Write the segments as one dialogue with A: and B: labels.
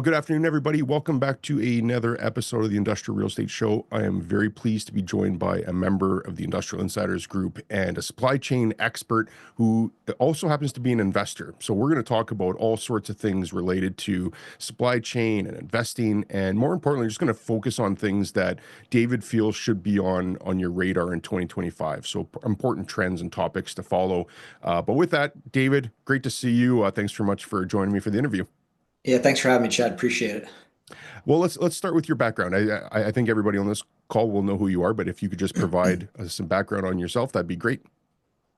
A: Good afternoon, everybody. Welcome back to another episode of the Industrial Real Estate Show. I am very pleased to be joined by a member of the Industrial Insiders Group and a supply chain expert who also happens to be an investor. So we're going to talk about all sorts of things related to supply chain and investing, and more importantly, just going to focus on things that David feels should be on your radar in 2025. So important trends and topics to follow. But with that, David, great to see you. Thanks very much for joining me for the interview.
B: Yeah, thanks for having me, Chad. Appreciate it.
A: Well, let's start with your background. I think everybody on this call will know who you are, but if you could just provide some background on yourself, that'd be great.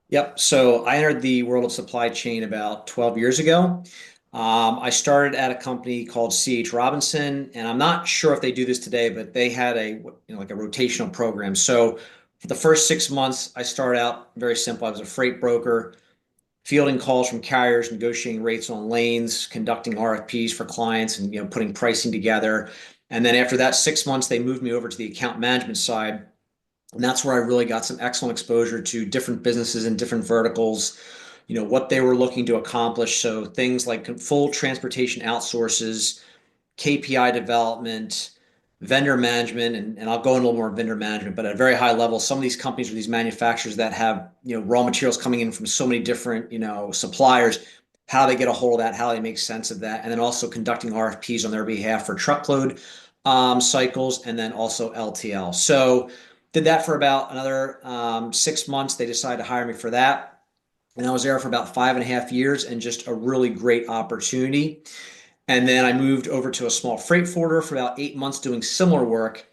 B: Yep. So I entered the world of supply chain about 12 years ago. I started at a company called C.H. Robinson, and I'm not sure if they do this today, but they had like a rotational program. So for the first 6 months, I started out very simple. I was a freight broker, fielding calls from carriers, negotiating rates on lanes, conducting RFPs for clients, and putting pricing together. And then after that 6 months, they moved me over to the account management side. And that's where I really got some excellent exposure to different businesses and different verticals, what they were looking to accomplish. So things like full transportation outsources, KPI development, vendor management, and I'll go into a little more vendor management, but at a very high level, some of these companies or these manufacturers that have, raw materials coming in from so many different, suppliers, how they get a hold of that, how they make sense of that, and then also conducting RFPs on their behalf for truckload cycles, and then also LTL. So did that for about another 6 months. They decided to hire me for that. And I was there for about 5.5 years and just a really great opportunity. And then I moved over to a small freight forwarder for about 8 months doing similar work.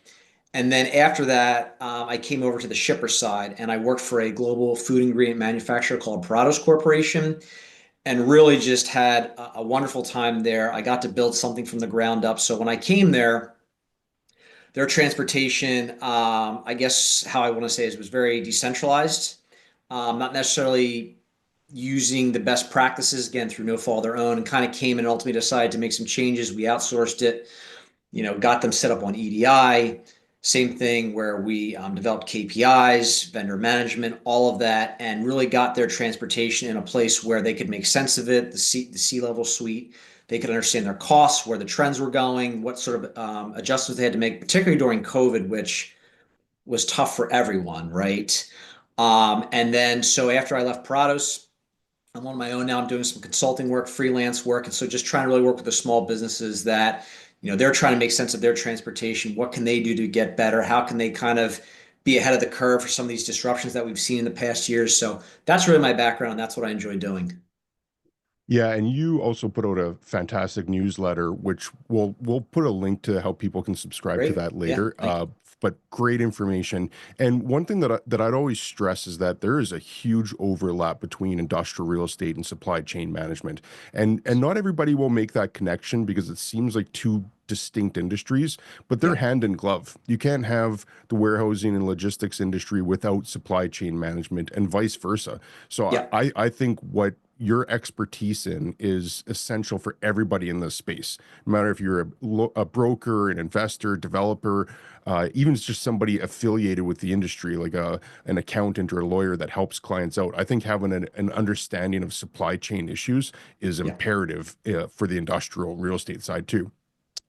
B: And then after that, I came over to the shipper side and I worked for a global food ingredient manufacturer called Parados Corporation and really just had a wonderful time there. I got to build something from the ground up. So when I came there, their transportation, I guess how I want to say is was very decentralized, not necessarily using the best practices again through no fault of their own, and kind of came and ultimately decided to make some changes. We outsourced it, got them set up on EDI. Same thing where we developed KPIs, vendor management, all of that, and really got their transportation in a place where they could make sense of it, the C-level suite. They could understand their costs, where the trends were going, what sort of adjustments they had to make, particularly during COVID, which was tough for everyone, right? And then so after I left Parados, I'm on my own now. I'm doing some consulting work, freelance work. And so just trying to really work with the small businesses that, they're trying to make sense of their transportation. What can they do to get better? How can they kind of be ahead of the curve for some of these disruptions that we've seen in the past years? So that's really my background. That's what I enjoy doing.
A: Yeah, and you also put out a fantastic newsletter, which we'll put a link to how people can subscribe to
B: Great.
A: that
B: Yeah.
A: later.
B: Thank you.
A: But great information. And one thing that I'd always stress is that there is a huge overlap between industrial real estate and supply chain management, and not everybody will make that connection because it seems like two distinct industries, but they're
B: Yeah.
A: hand in glove. You can't have the warehousing and logistics industry without supply chain management, and vice versa. So
B: Yeah.
A: I think what your expertise in is essential for everybody in this space. No matter if you're a broker, an investor, developer, even just somebody affiliated with the industry, like an accountant or a lawyer that helps clients out. I think having an understanding of supply chain issues is
B: Yeah.
A: imperative for the industrial real estate side too.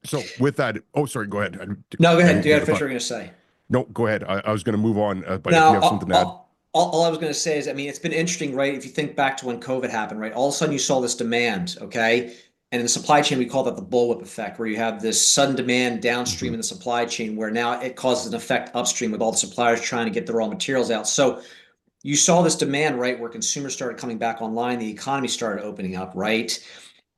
A: So with that, oh, sorry, go ahead.
B: No, go
A: I
B: ahead.
A: didn't
B: Do you
A: hear
B: have
A: the
B: what
A: thought.
B: you're going to say?
A: No, go ahead. I was going to move on, but if you
B: Now,
A: have something to add.
B: all I was going to say is, I mean, it's been interesting, right? If you think back to when COVID happened, right? All of a sudden you saw this demand, okay? And in the supply chain, we call that the bullwhip effect, where you have this sudden demand downstream
A: Mhm.
B: in the supply chain, where now it causes an effect upstream with all the suppliers trying to get the raw materials out. So you saw this demand, right, where consumers started coming back online, the economy started opening up, right?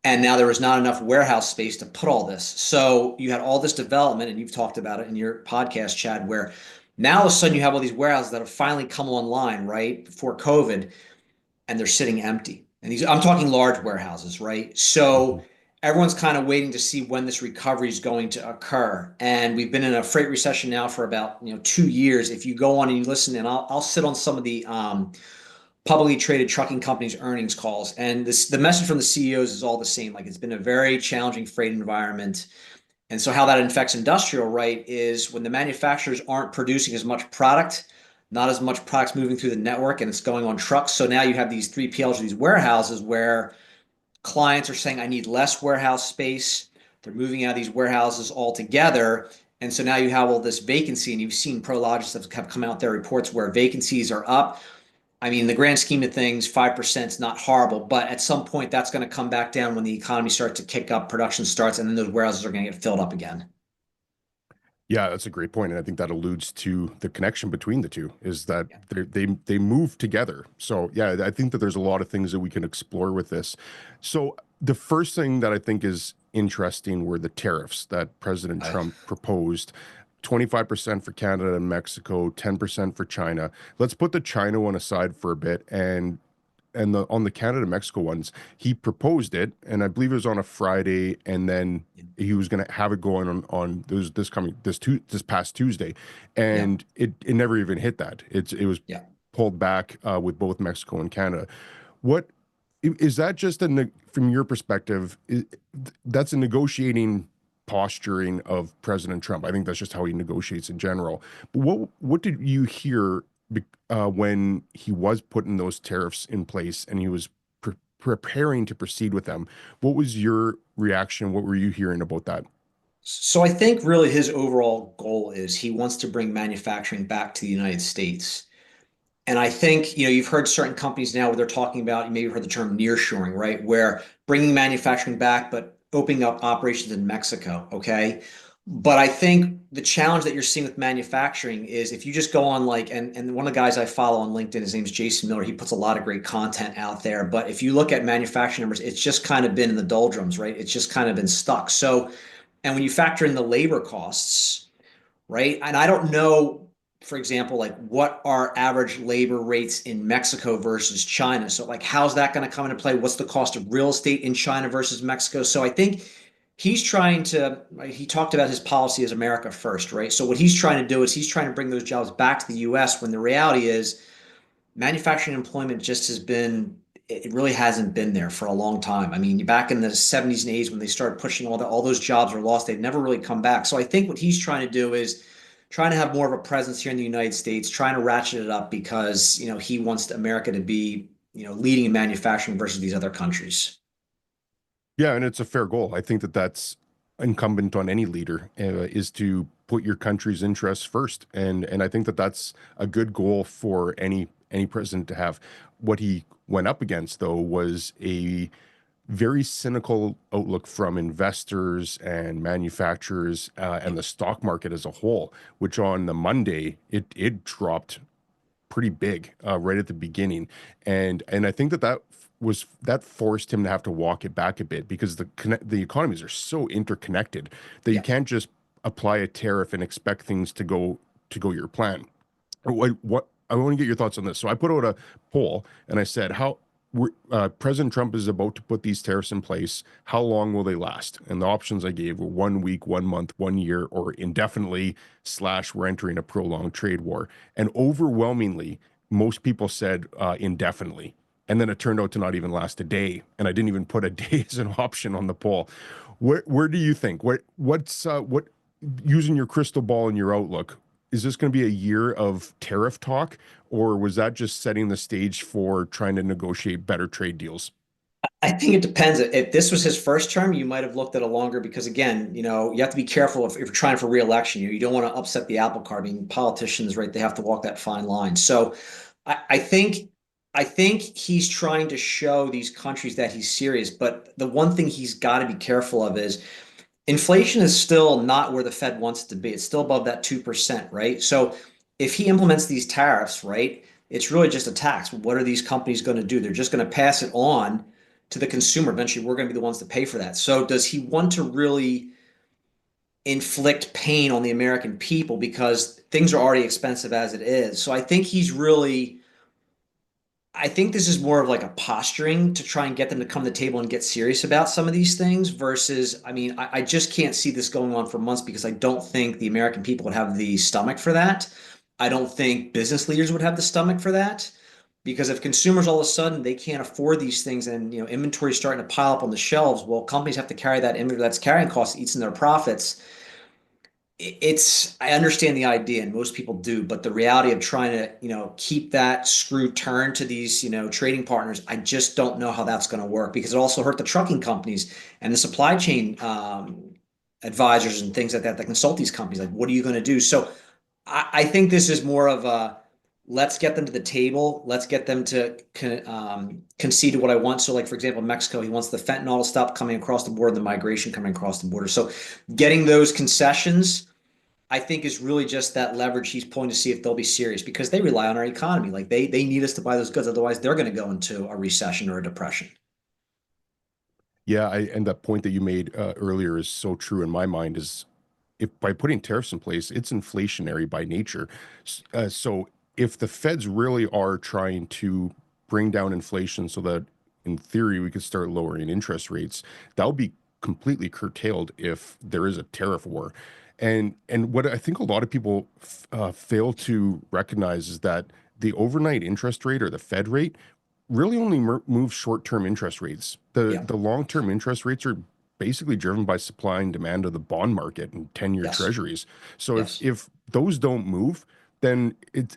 B: And now there was not enough warehouse space to put all this. So you had all this development, and you've talked about it in your podcast, Chad, where now all of a sudden you have all these warehouses that have finally come online, right, before COVID, and they're sitting empty. And these, I'm talking large warehouses, right? So
A: Mhm.
B: everyone's kind of waiting to see when this recovery is going to occur. And we've been in a freight recession now for about 2 years. If you go on and you listen, and I'll sit on some of the publicly traded trucking companies' earnings calls, and the message from the CEOs is all the same. Like it's been a very challenging freight environment. And so how that affects industrial, right, is when the manufacturers aren't producing as much product, not as much products moving through the network, and it's going on trucks. So now you have these 3PLs or these warehouses where clients are saying, I need less warehouse space. They're moving out of these warehouses altogether. And so now you have all this vacancy, and you've seen Prologis have come out their reports where vacancies are up. I mean, in the grand scheme of things, 5% is not horrible, but at some point that's going to come back down when the economy starts to kick up, production starts, and then those warehouses are going to get filled up again.
A: Yeah, that's a great point, and I think that alludes to the connection between the two, is that
B: Yeah.
A: they move together. So yeah, I think that there's a lot of things that we can explore with this. So the first thing that I think is interesting were the tariffs that President
B: Uh,
A: Trump proposed. 25% for Canada and Mexico, 10% for China. Let's put the China one aside for a bit, and the on the Canada Mexico ones, he proposed it, and I believe it was on a Friday, and then he was going to have it going on this past Tuesday,
B: yeah,
A: and it never even hit that. It was
B: yeah.
A: pulled back with both Mexico and Canada. What is that just from your perspective? That's a negotiating posturing of President Trump. I think that's just how he negotiates in general. But what did you hear when he was putting those tariffs in place and he was preparing to proceed with them? What was your reaction? What were you hearing about that?
B: So I think really his overall goal is he wants to bring manufacturing back to the United States. And I think, you've heard certain companies now where they're talking about, you maybe heard the term nearshoring, right? Where bringing manufacturing back, but opening up operations in Mexico, okay? But I think the challenge that you're seeing with manufacturing is if you just go on and one of the guys I follow on LinkedIn, his name's Jason Miller. He puts a lot of great content out there. But if you look at manufacturing numbers, it's just kind of been in the doldrums, right? It's just kind of been stuck. So, and when you factor in the labor costs, right? And I don't know, for example, like what are average labor rates in Mexico versus China? So, like, how's that going to come into play? What's the cost of real estate in China versus Mexico? So, I think he's trying to, right, he talked about his policy as America first, right? So, what he's trying to do is he's trying to bring those jobs back to the US when the reality is manufacturing employment just has been it really hasn't been there for a long time. I mean, back in the 70s and 80s when they started pushing all those jobs were lost, they've never really come back. So I think what he's trying to do is trying to have more of a presence here in the United States, trying to ratchet it up because, he wants America to be, leading in manufacturing versus these other countries.
A: Yeah, and it's a fair goal. I think that that's incumbent on any leader, is to put your country's interests first, and I think that that's a good goal for any president to have. What he went up against, though, was a very cynical outlook from investors and manufacturers,
B: Yeah.
A: and the stock market as a whole, which on the Monday it dropped pretty big right at the beginning, and I think that forced him to have to walk it back a bit because the economies are so interconnected that you
B: Yeah.
A: can't just apply a tariff and expect things to go your plan. What I want to get your thoughts on this. So I put out a poll and I said, President Trump is about to put these tariffs in place. How long will they last? And the options I gave were 1 week, 1 month, 1 year, or indefinitely / we're entering a prolonged trade war. And overwhelmingly, most people said indefinitely. And then it turned out to not even last a day. And I didn't even put a day as an option on the poll. Where do you think? What using your crystal ball and your outlook? Is this going to be a year of tariff talk, or was that just setting the stage for trying to negotiate better trade deals?
B: I think it depends. If this was his first term, you might have looked at it longer because, again, you have to be careful if you're trying for reelection. You don't want to upset the apple cart. I mean, politicians, right? They have to walk that fine line. So, I think he's trying to show these countries that he's serious. But the one thing he's got to be careful of is inflation is still not where the Fed wants it to be. It's still above that 2%, right? So if he implements these tariffs, right, it's really just a tax. What are these companies going to do? They're just going to pass it on to the consumer. Eventually, we're going to be the ones to pay for that. So does he want to really inflict pain on the American people because things are already expensive as it is? So I think this is more of like a posturing to try and get them to come to the table and get serious about some of these things versus, I mean, I just can't see this going on for months because I don't think the American people would have the stomach for that. I don't think business leaders would have the stomach for that because if consumers all of a sudden they can't afford these things and inventory is starting to pile up on the shelves, well, companies have to carry that inventory that's carrying costs, eats in their profits. I understand the idea and most people do, but the reality of trying to keep that screw turned to these trading partners, I just don't know how that's going to work because it also hurt the trucking companies and the supply chain advisors and things like that that consult these companies. Like, what are you going to do? So I think this is more of a let's get them to the table. Let's get them to concede to what I want. So, like for example, Mexico, he wants the fentanyl to stop coming across the border, the migration coming across the border. So, getting those concessions, I think, is really just that leverage he's pulling to see if they'll be serious because they rely on our economy. Like they need us to buy those goods, otherwise they're going to go into a recession or a depression.
A: Yeah, and that point that you made earlier is so true in my mind. Is if by putting tariffs in place, it's inflationary by nature. So if the feds really are trying to bring down inflation so that in theory we could start lowering interest rates, that'll be completely curtailed if there is a tariff war. And what I think a lot of people fail to recognize is that the overnight interest rate or the Fed rate really only moves short-term interest rates. The
B: Yeah.
A: the long-term interest rates are basically driven by supply and demand of the bond market and 10-year
B: Yes.
A: treasuries. So if
B: Yes.
A: if those don't move, then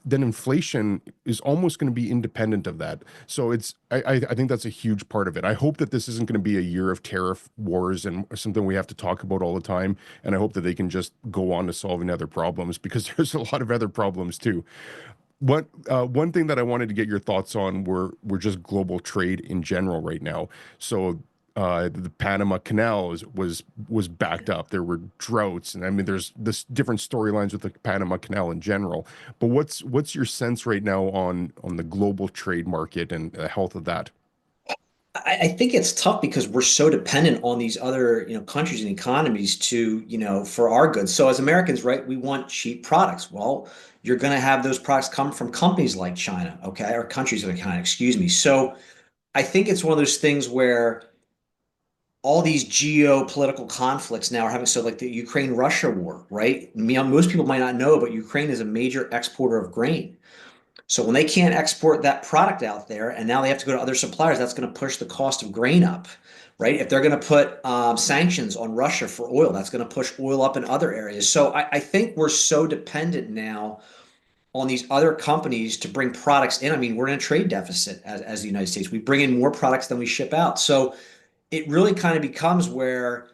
A: inflation is almost going to be independent of that. So I think that's a huge part of it. I hope that this isn't going to be a year of tariff wars and something we have to talk about all the time. And I hope that they can just go on to solving other problems because there's a lot of other problems too. One thing that I wanted to get your thoughts on were just global trade in general right now. So the Panama Canal was backed up. There were droughts, and I mean, there's this different storylines with the Panama Canal in general. But what's your sense right now on the global trade market and the health of that?
B: I think it's tough because we're so dependent on these other, countries and economies to, for our goods. So as Americans, right, we want cheap products. Well, you're going to have those products come from companies like China, okay, or countries like China, excuse me. So I think it's one of those things where all these geopolitical conflicts now are having, so like the Ukraine-Russia war, right? Most people might not know, but Ukraine is a major exporter of grain. So when they can't export that product out there, and now they have to go to other suppliers, that's going to push the cost of grain up, right? If they're going to put sanctions on Russia for oil, that's going to push oil up in other areas. So I think we're so dependent now on these other companies to bring products in. I mean, we're in a trade deficit as the United States. We bring in more products than we ship out. So it really kind of becomes where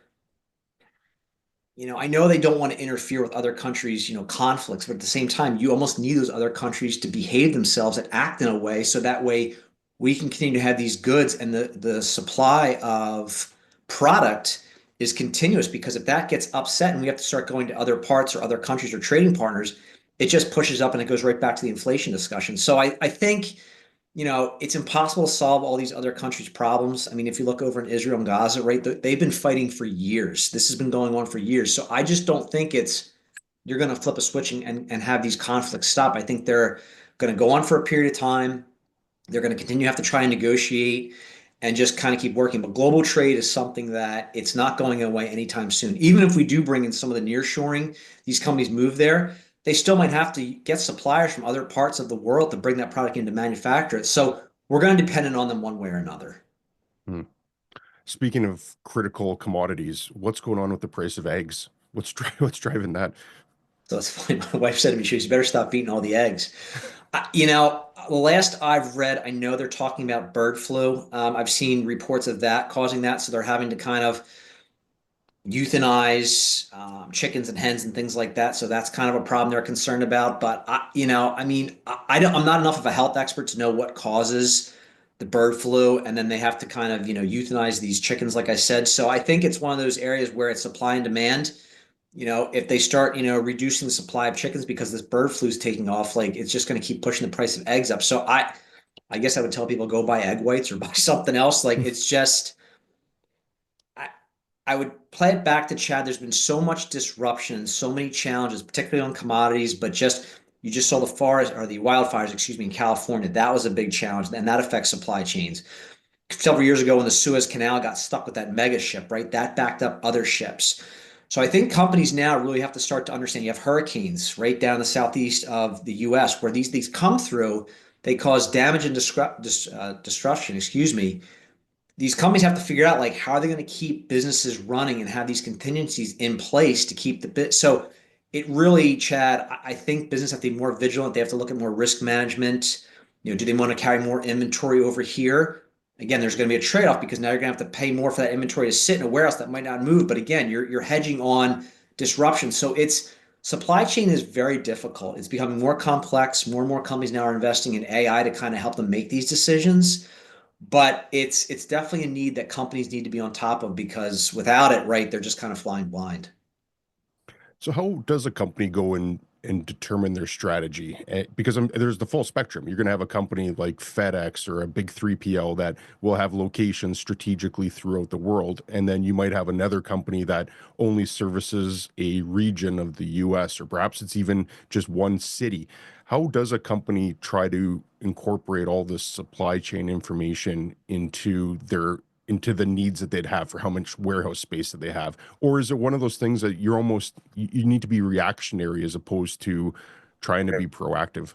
B: I know they don't want to interfere with other countries, conflicts, but at the same time, you almost need those other countries to behave themselves and act in a way so that way we can continue to have these goods and the supply of product is continuous because if that gets upset and we have to start going to other parts or other countries or trading partners, it just pushes up and it goes right back to the inflation discussion. So I think it's impossible to solve all these other countries' problems. I mean, if you look over in Israel and Gaza, right, they've been fighting for years. This has been going on for years. So I just don't think you're going to flip a switch and have these conflicts stop. I think they're going to go on for a period of time. They're going to continue to have to try and negotiate and just kind of keep working. But global trade is something that it's not going away anytime soon. Even if we do bring in some of the nearshoring, these companies move there, they still might have to get suppliers from other parts of the world to bring that product in to manufacture it. So we're going to depend on them one way or another.
A: Hmm. Speaking of critical commodities, what's going on with the price of eggs? What's driving that?
B: So it's funny. My wife said to me, she goes, "You better stop eating all the eggs." The last I've read, I know they're talking about bird flu. I've seen reports of that causing that. So they're having to kind of euthanize chickens and hens and things like that. So that's kind of a problem they're concerned about. But I mean, I'm not enough of a health expert to know what causes the bird flu, and then they have to kind of euthanize these chickens, like I said. So I think it's one of those areas where it's supply and demand. If they start reducing the supply of chickens because this bird flu is taking off, like it's just going to keep pushing the price of eggs up. So I guess I would tell people go buy egg whites or buy something else. Like it's just I, I would play it back to Chad. There's been so much disruption, so many challenges, particularly on commodities, but you just saw the forest or the wildfires, excuse me, in California. That was a big challenge, and that affects supply chains. Several years ago, when the Suez Canal got stuck with that mega ship, right, that backed up other ships. So I think companies now really have to start to understand. You have hurricanes right down the southeast of the U.S. where these come through. They cause damage and destruction. Excuse me, these companies have to figure out like how are they going to keep businesses running and have these contingencies in place to keep the bit. So it really, Chad, I think business have to be more vigilant. They have to look at more risk management. Do they want to carry more inventory over here? again, there's going to be a trade-off because now you're going to have to pay more for that inventory to sit in a warehouse that might not move. But again, you're hedging on disruption. So it's supply chain is very difficult. It's becoming more complex. More and more companies now are investing in AI to kind of help them make these decisions. But it's definitely a need that companies need to be on top of because without it, right, they're just kind of flying blind.
A: So how does a company go and determine their strategy? Because there's the full spectrum. You're going to have a company like FedEx or a big 3PL that will have locations strategically throughout the world. And then you might have another company that only services a region of the US, or perhaps it's even just one city. How does a company try to incorporate all this supply chain information into the needs that they'd have for how much warehouse space that they have? Or is it one of those things that you need to be reactionary as opposed to trying to be proactive?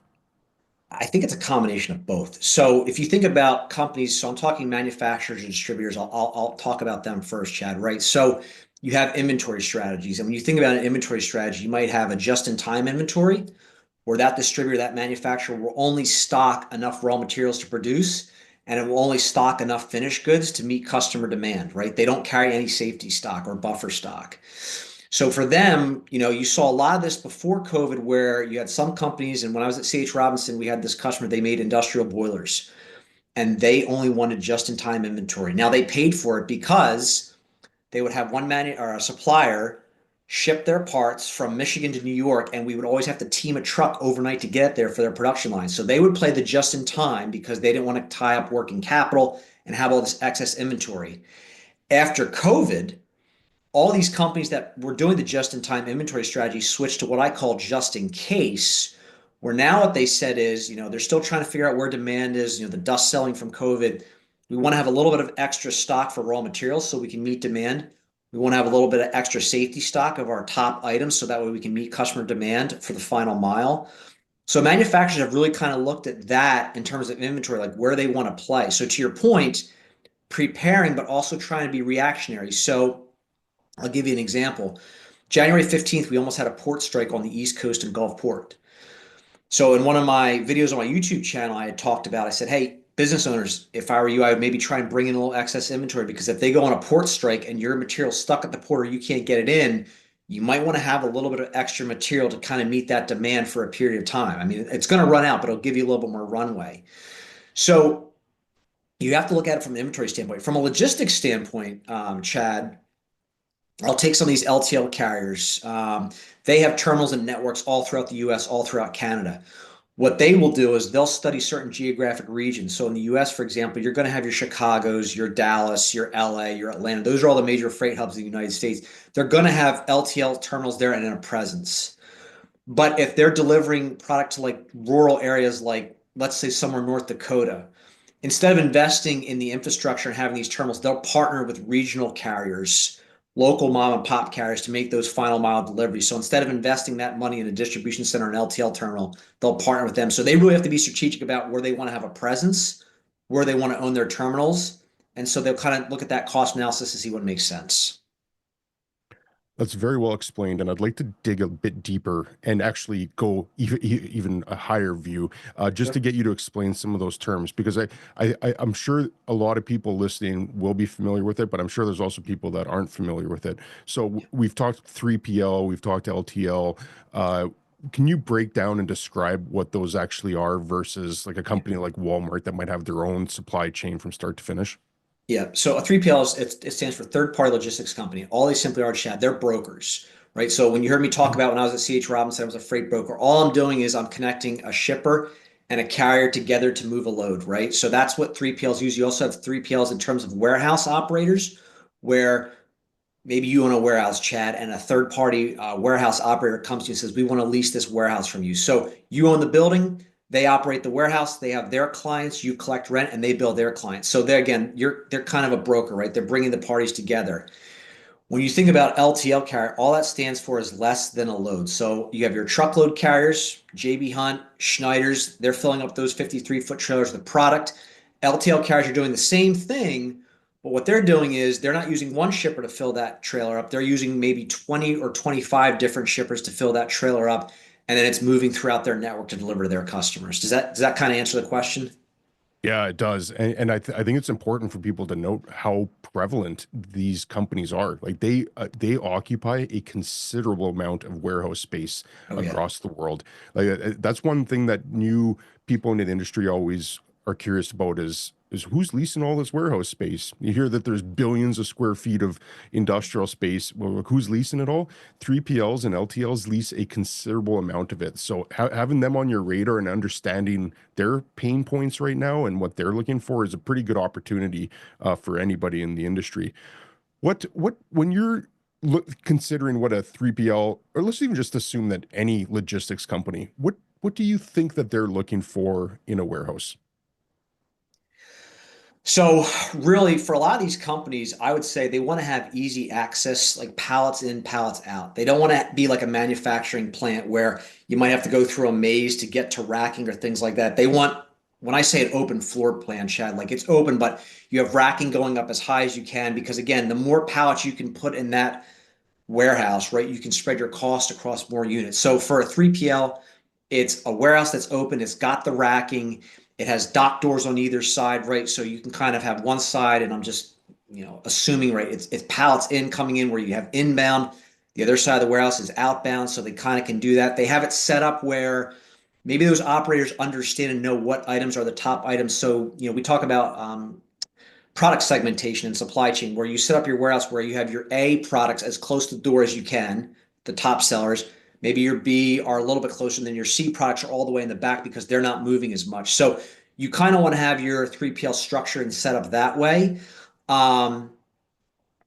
B: I think it's a combination of both. So if you think about companies, so I'm talking manufacturers and distributors, I'll talk about them first, Chad, right? So you have inventory strategies. And when you think about an inventory strategy, you might have a just-in-time inventory where that distributor, that manufacturer will only stock enough raw materials to produce and it will only stock enough finished goods to meet customer demand, right? They don't carry any safety stock or buffer stock. So for them, you saw a lot of this before COVID where you had some companies, and when I was at C.H. Robinson, we had this customer, they made industrial boilers and they only wanted just-in-time inventory. Now they paid for it because they would have one man or a supplier ship their parts from Michigan to New York, and we would always have to team a truck overnight to get there for their production line. So they would play the just in time because they didn't want to tie up working capital and have all this excess inventory. After COVID, all these companies that were doing the just in time inventory strategy switched to what I call just in case, where now what they said is, they're still trying to figure out where demand is, the dust selling from COVID. We want to have a little bit of extra stock for raw materials so we can meet demand. We want to have a little bit of extra safety stock of our top items so that way we can meet customer demand for the final mile. So manufacturers have really kind of looked at that in terms of inventory, like where they want to play. So to your point, preparing, but also trying to be reactionary. So I'll give you an example. January 15th, we almost had a port strike on the East Coast in Gulfport. So in one of my videos on my YouTube channel, I had talked about, I said, hey, business owners, if I were you, I would maybe try and bring in a little excess inventory because if they go on a port strike and your material's stuck at the port or you can't get it in, you might want to have a little bit of extra material to kind of meet that demand for a period of time. I mean, it's going to run out, but it'll give you a little bit more runway. So you have to look at it from an inventory standpoint. From a logistics standpoint, Chad, I'll take some of these LTL carriers. They have terminals and networks all throughout the US, all throughout Canada. What they will do is they'll study certain geographic regions. So in the US, for example, you're going to have your Chicago's, your Dallas, your LA, your Atlanta. Those are all the major freight hubs in the United States. They're going to have LTL terminals there and in a presence. But if they're delivering product to like rural areas, like let's say somewhere North Dakota, instead of investing in the infrastructure and having these terminals, they'll partner with regional carriers, local mom and pop carriers to make those final mile deliveries. So instead of investing that money in a distribution center and LTL terminal, they'll partner with them. So they really have to be strategic about where they want to have a presence, where they want to own their terminals. And so they'll kind of look at that cost analysis to see what makes sense.
A: That's very well explained, and I'd like to dig a bit deeper and actually go even a higher view, just to
B: Sure.
A: get you to explain some of those terms, because I'm sure a lot of people listening will be familiar with it, but I'm sure there's also people that aren't familiar with it. So we've talked 3PL, we've talked LTL. Can you break down and describe what those actually are versus like a company like Walmart that might have their own supply chain from start to finish?
B: Yeah. So a 3PL it stands for third party logistics company. All they simply are, Chad, they're brokers, right? So when you heard me talk about when I was at CH Robinson, I was a freight broker. All I'm doing is I'm connecting a shipper and a carrier together to move a load, right? So that's what 3PLs use. You also have 3PLs in terms of warehouse operators, where maybe you own a warehouse, Chad, and a third party warehouse operator comes to you and says, we want to lease this warehouse from you. So you own the building, they operate the warehouse, they have their clients, you collect rent, and they bill their clients. So they're again, they're kind of a broker, right? They're bringing the parties together. When you think about LTL carrier, all that stands for is less than a load. So you have your truckload carriers, JB Hunt, Schneider's, they're filling up those 53-foot trailers with product. LTL carriers are doing the same thing, but what they're doing is they're not using one shipper to fill that trailer up. They're using maybe 20 or 25 different shippers to fill that trailer up, and then it's moving throughout their network to deliver to their customers. Does that kind of answer the question?
A: Yeah, it does. And I think it's important for people to note how prevalent these companies are. Like they occupy a considerable amount of warehouse space
B: Oh yeah.
A: across the world. Like that's one thing that new people in the industry always are curious about is who's leasing all this warehouse space. You hear that there's billions of square feet of industrial space. Well, look, who's leasing it all? 3PLs and LTLs lease a considerable amount of it. So having them on your radar and understanding their pain points right now and what they're looking for is a pretty good opportunity for anybody in the industry. When you're considering what a 3PL, or let's even just assume that any logistics company, what do you think that they're looking for in a warehouse?
B: So really, for a lot of these companies, I would say they want to have easy access, like pallets in, pallets out. They don't want to be like a manufacturing plant where you might have to go through a maze to get to racking or things like that. They want, when I say an open floor plan, Chad, like it's open, but you have racking going up as high as you can, because again, the more pallets you can put in that warehouse, right, you can spread your cost across more units. So for a 3PL, it's a warehouse that's open, it's got the racking, it has dock doors on either side, right? So you can kind of have one side, and I'm just, assuming, right, it's pallets in coming in where you have inbound. The other side of the warehouse is outbound, so they kind of can do that. They have it set up where maybe those operators understand and know what items are the top items. So, we talk about product segmentation and supply chain, where you set up your warehouse where you have your A products as close to the door as you can, the top sellers. Maybe your B are a little bit closer, than your C products are all the way in the back because they're not moving as much. So you kind of want to have your 3PL structure and set up that way. Um,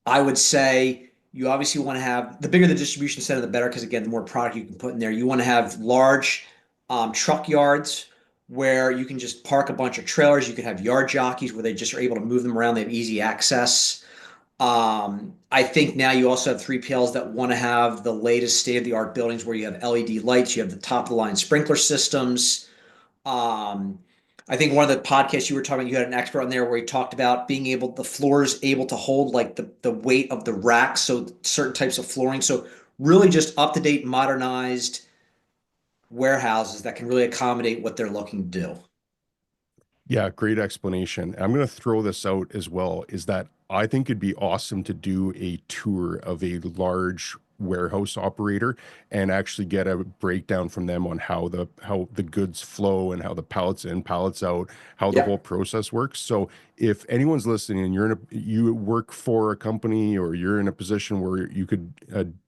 B: I would say you obviously want to have, the bigger the distribution center, the better, because again, the more product you can put in there. You want to have large truck yards where you can just park a bunch of trailers. You could have yard jockeys where they just are able to move them around. They have easy access. I think now you also have 3PLs that want to have the latest state of the art buildings where you have LED lights, you have the top of the line sprinkler systems. Um, I think one of the podcasts you were talking about, you had an expert on there where he talked about being able, the floors able to hold like the weight of the rack. So certain types of flooring. So really just up to date, modernized warehouses that can really accommodate what they're looking to do.
A: Yeah, great explanation. I'm going to throw this out as well, is that I think it'd be awesome to do a tour of a large warehouse operator and actually get a breakdown from them on how the goods flow and how the pallets in, pallets out, how the whole
B: Yep.
A: process works. So if anyone's listening and you work for a company or you're in a position where you could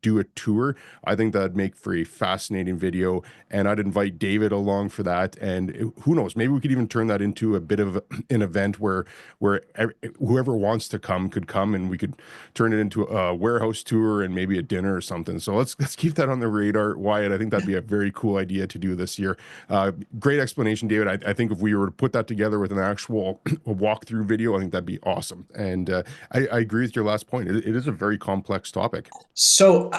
A: do a tour, I think that'd make for a fascinating video, and I'd invite David along for that. And who knows, maybe we could even turn that into a bit of an event where whoever wants to come could come, and we could turn it into a warehouse tour and maybe a dinner or something. So let's keep that on the radar, Wyatt. I think that'd be a very cool idea to do this year. Great explanation, David. I think if we were to put that together with an actual walkthrough video, I think that'd be awesome. And I agree with your last point. It is a very complex topic.
B: So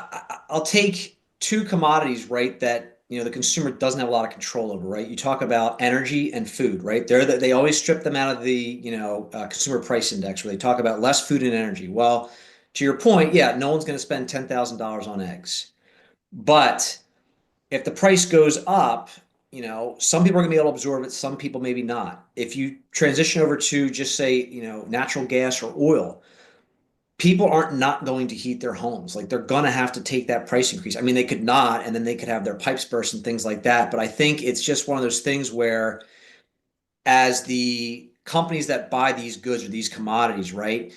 B: I'll take two commodities, right, that the consumer doesn't have a lot of control over, right? You talk about energy and food, right? They always strip them out of the consumer price index, where they talk about less food and energy. Well, to your point, yeah, no one's going to spend $10,000 on eggs, but if the price goes up, some people are going to be able to absorb it, some people maybe not. If you transition over to just say, natural gas or oil, people aren't not going to heat their homes. Like they're going to have to take that price increase. I mean, they could not, and then they could have their pipes burst and things like that. But I think it's just one of those things where, as the companies that buy these goods or these commodities, right,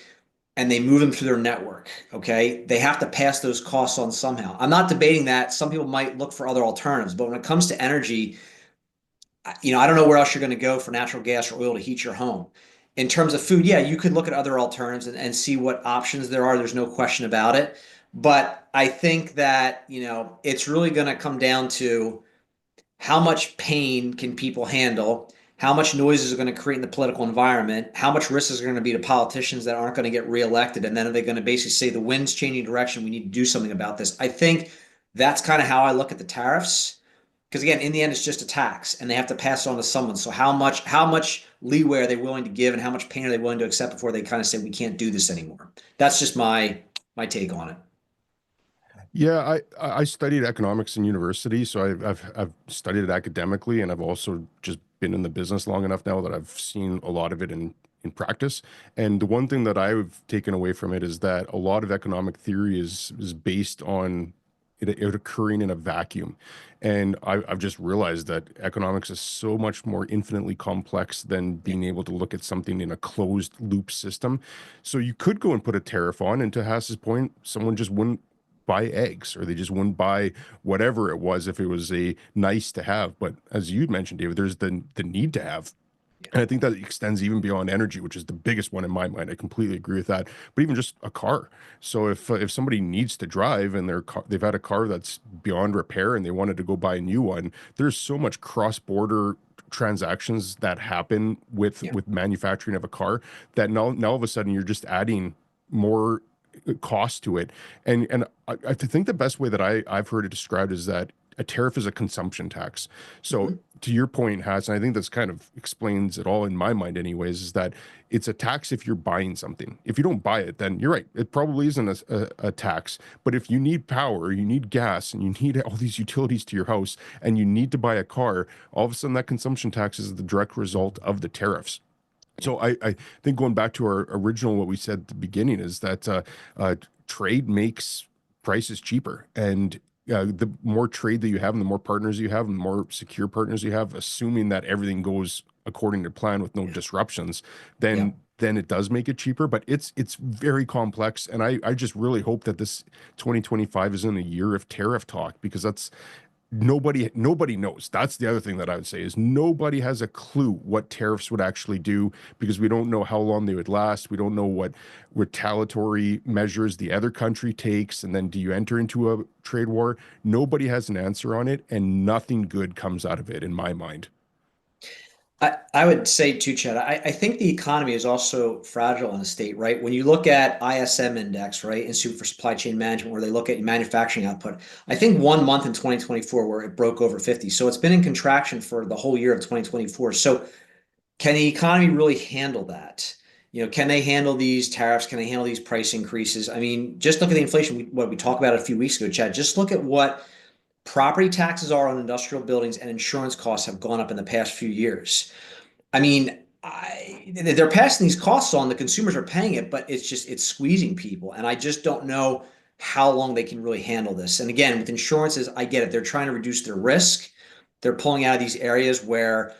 B: and they move them through their network, okay, they have to pass those costs on somehow. I'm not debating that. Some people might look for other alternatives, but when it comes to energy, I don't know where else you're going to go for natural gas or oil to heat your home. In terms of food, yeah, you could look at other alternatives and see what options there are. There's no question about it. But I think that, it's really going to come down to how much pain can people handle, how much noise is it going to create in the political environment, how much risk is going to be to politicians that aren't going to get reelected, and then are they going to basically say the wind's changing direction, we need to do something about this. I think that's kind of how I look at the tariffs, because again, in the end, it's just a tax, and they have to pass it on to someone. So how much leeway are they willing to give, and how much pain are they willing to accept before they kind of say we can't do this anymore? That's just my take on it.
A: Yeah, I studied economics in university, so I've studied it academically, and I've also just been in the business long enough now that I've seen a lot of it in practice. And the one thing that I've taken away from it is that a lot of economic theory is based on it occurring in a vacuum. And I've just realized that economics is so much more infinitely complex than
B: Yeah,
A: being able to look at something in a closed loop system. So you could go and put a tariff on, and to Hass's point, someone just wouldn't buy eggs or they just wouldn't buy whatever it was if it was a nice to have. But as you mentioned, David, there's the need to have.
B: yeah,
A: And I think that extends even beyond energy, which is the biggest one in my mind. I completely agree with that. But even just a car. So if somebody needs to drive and they've had a car that's beyond repair and they wanted to go buy a new one, there's so much cross-border transactions that happen with
B: yeah.
A: manufacturing of a car that now all of a sudden you're just adding more cost to it. And I think the best way that I've heard it described is that a tariff is a consumption tax. So
B: Mhm.
A: to your point, Has, and I think that's kind of explains it all in my mind, anyways, is that it's a tax if you're buying something. If you don't buy it, then you're right. It probably isn't a tax. But if you need power, you need gas, and you need all these utilities to your house, and you need to buy a car, all of a sudden that consumption tax is the direct result of the tariffs.
B: Yeah,
A: So I think going back to our original, what we said at the beginning is that uh, trade makes prices cheaper. And the more trade that you have and the more partners you have and the more secure partners you have, assuming that everything goes according to plan with no
B: yeah,
A: disruptions,
B: yeah.
A: then it does make it cheaper. But it's very complex. And I just really hope that this 2025 isn't a year of tariff talk, because that's nobody knows. That's the other thing that I would say is nobody has a clue what tariffs would actually do, because we don't know how long they would last. We don't know what retaliatory measures the other country takes, and then do you enter into a trade war? Nobody has an answer on it, and nothing good comes out of it in my mind.
B: I would say too, Chad, I think the economy is also fragile in the state, right? When you look at ISM index, right, Institute for Supply Chain Management, where they look at manufacturing output, I think 1 month in 2024 where it broke over 50. So it's been in contraction for the whole year of 2024. So can the economy really handle that? Can they handle these tariffs? Can they handle these price increases? I mean, just look at the inflation, what we talked about a few weeks ago, Chad. Just look at what property taxes are on industrial buildings and insurance costs have gone up in the past few years. I mean, they're passing these costs on. The consumers are paying it, but it's squeezing people, and I just don't know how long they can really handle this. And again, with insurances, I get it. They're trying to reduce their risk. They're pulling out of these areas where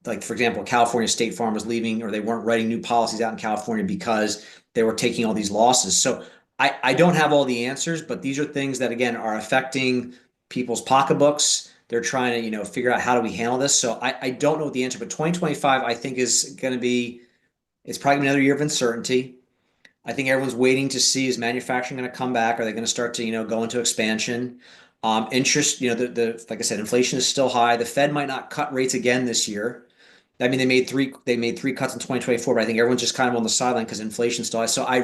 B: like for example, California State Farm was leaving, or they weren't writing new policies out in California because they were taking all these losses. So I don't have all the answers, but these are things that again are affecting people's pocketbooks. They're trying to, figure out how do we handle this. So I don't know what the answer, but 2025, I think is going to be, it's probably another year of uncertainty. I think everyone's waiting to see, is manufacturing going to come back? Are they going to start to, go into expansion? Interest, like I said, inflation is still high. The Fed might not cut rates again this year. I mean, they made three cuts in 2024, but I think everyone's just kind of on the sideline because inflation's still high. So I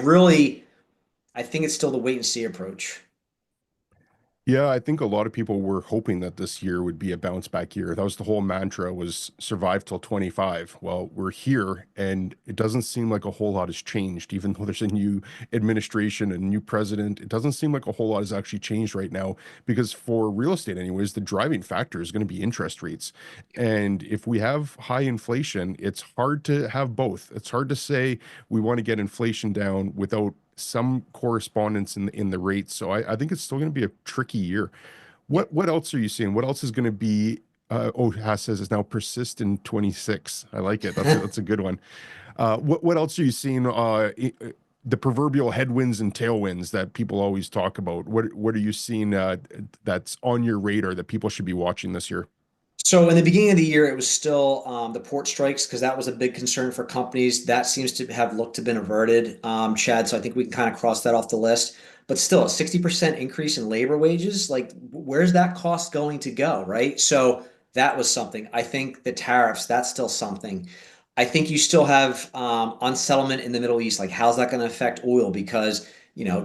B: think it's still the wait and see approach.
A: Yeah, I think a lot of people were hoping that this year would be a bounce back year. That was the whole mantra, was survive till 25. Well, we're here and it doesn't seem like a whole lot has changed, even though there's a new administration and new president. It doesn't seem like a whole lot has actually changed right now, because for real estate anyways, the driving factor is going to be interest rates. And if we have high inflation, it's hard to have both. It's hard to say we want to get inflation down without some correspondence in the rates. So I think it's still going to be a tricky year.
B: Yeah.
A: What else are you seeing? What else is going to be? Haas says it's now persist in 26. I like it. That's a good one. What else are you seeing? The proverbial headwinds and tailwinds that people always talk about. What are you seeing that's on your radar that people should be watching this year?
B: So in the beginning of the year, it was still the port strikes because that was a big concern for companies. That seems to have looked to been averted, Chad. So I think we can kind of cross that off the list. But still, a 60% increase in labor wages, like where's that cost going to go, right? So that was something. I think the tariffs, that's still something. I think you still have unsettlement in the Middle East. Like, how's that going to affect oil? Because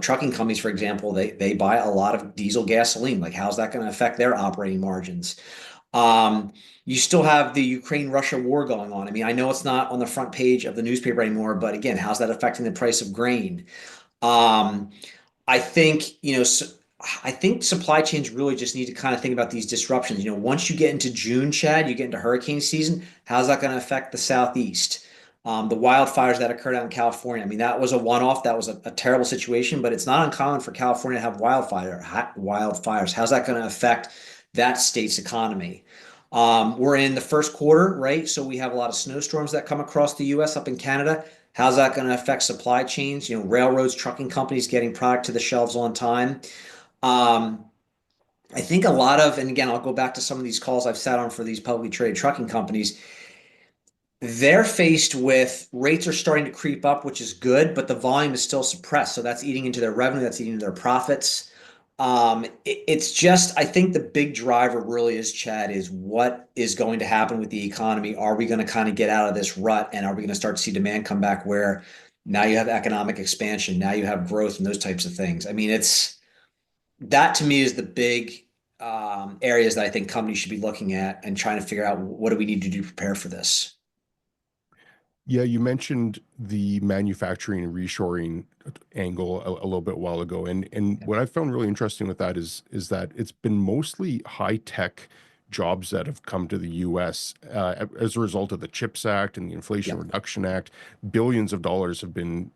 B: trucking companies, for example, they buy a lot of diesel gasoline. Like, how's that going to affect their operating margins? Um, you still have the Ukraine-Russia war going on. I mean, I know it's not on the front page of the newspaper anymore, but again, how's that affecting the price of grain? Um, I think, I think supply chains really just need to kind of think about these disruptions. Once you get into June, Chad, you get into hurricane season. How's that going to affect the Southeast? The wildfires that occurred out in California. I mean, that was a one-off. That was a terrible situation, but it's not uncommon for California to have wildfires. How's that going to affect that state's economy? We're in the first quarter, right? So we have a lot of snowstorms that come across the U.S. up in Canada. How's that going to affect supply chains? Railroads, trucking companies getting product to the shelves on time. Um, I think a lot of, and again, I'll go back to some of these calls I've sat on for these publicly traded trucking companies. They're faced with rates are starting to creep up, which is good, but the volume is still suppressed. So that's eating into their revenue, that's eating into their profits. It's just, I think the big driver really is, Chad, is what is going to happen with the economy. Are we going to kind of get out of this rut and are we going to start to see demand come back where now you have economic expansion, now you have growth and those types of things? I mean, that to me is the big areas that I think companies should be looking at and trying to figure out what do we need to do to prepare for this.
A: Yeah, you mentioned the manufacturing and reshoring angle a little bit while ago, and
B: Yeah.
A: what I found really interesting with that is that it's been mostly high tech jobs that have come to the U.S. As a result of the CHIPS Act and the Inflation
B: Yep.
A: Reduction Act. Billions of dollars have been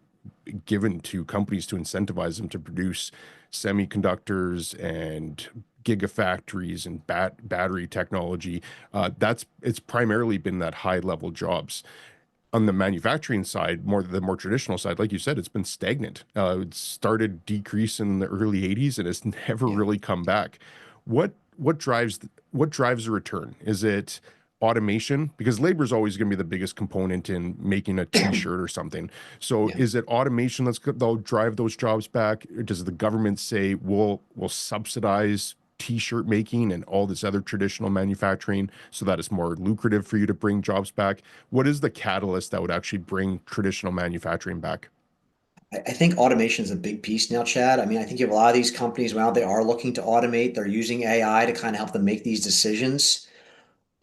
A: given to companies to incentivize them to produce semiconductors and gigafactories and battery technology. It's primarily been that high level jobs. On the manufacturing side, the more traditional side, like you said, it's been stagnant. It started decrease in the early 80s and it's never
B: Yeah.
A: really come back. What drives the return? Is it automation? Because labor is always going to be the biggest component in making a t-shirt or something. So
B: Yeah.
A: is it automation that'll drive those jobs back? Or does the government say we'll subsidize t-shirt making and all this other traditional manufacturing so that it's more lucrative for you to bring jobs back? What is the catalyst that would actually bring traditional manufacturing back?
B: I think automation is a big piece now, Chad. I mean, I think you have a lot of these companies now, they are looking to automate. They're using AI to kind of help them make these decisions.